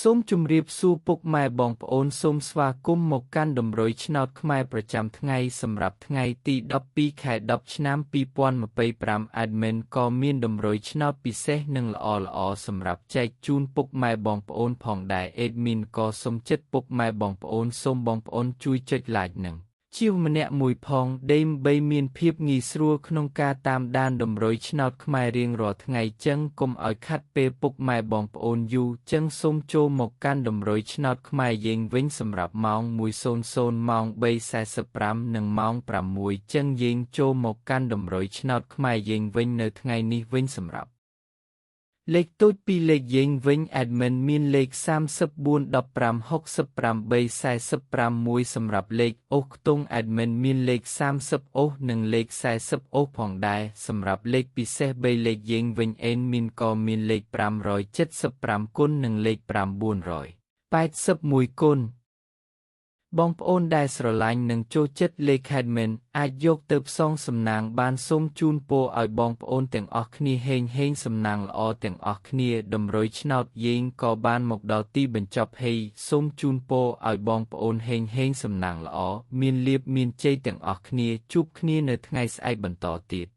សូមជម្រាបសួរពុកម៉ែបងប្អូនសូមស្វាគមន៍មកកាន់តម្រុយឆ្នោតខ្មែរប្រចាំថ្ងៃសម្រាប់ថ្ងៃទី12ខែ10ឆ្នាំ2025 Admin ក៏មានតម្រុយឆ្នោតពិសេសនិងល្អៗសម្រាប់ចែកជូនពុកម៉ែបងប្អូនផងដែរ Admin ក៏សូមចិត្តពុកម៉ែបងប្អូនសូមបងប្អូនជួយចុច like និងជាម្នាក់មួយផងដើម្បីមានភាពងាយស្រួលក្នុងការតាមដានតម្រុយឆ្នោតខ្មែររៀងរាល់ថ្ងៃចឹងកុំឲ្យខាត់ពេលពុកម៉ែបងប្អូនយូរចឹងសូមចូលមកកាន់តម្រុយឆ្នោតខ្មែរយើងវិញសម្រាប់ម៉ោង 1:00 ម៉ោង 3:45 និងម៉ោង 6 ចឹងយើងចូលមកកាន់តម្រុយឆ្នោតខ្មែរយើងវិញនៅថ្ងៃនេះវិញសម្រាប់លេខទូចពីលេខយើងវិញ Admin មានលេខ34 15 68 45 សម្រាប់លេខអូសខ្ទង់ Admin មានលេខ30អូសនិងលេខ40អូសផងដែរសម្រាប់លេខពិសេស3លេខយើងវិញ Admin ក៏មានលេខ575គុណនិងលេខ981គុណបងប្អូនដែលស្រឡាញ់និងចូលចិត្តលេខ Admin អាចយកទៅផ្សងសំណាងបានសូមជូនពរឲ្យបងប្អូនទាំងអស់គ្នាហេងសំណាងល្អទាំងអស់គ្នាតម្រុយឆ្នោតយើងក៏បានមកដល់ទីបញ្ចប់ហើយសូមជូនពរឲ្យបងប្អូនហេងសំណាងល្អមានលាភមានជ័យទាំងអស់គ្នាជួបគ្នានៅថ្ងៃស្អែកបន្តទៀត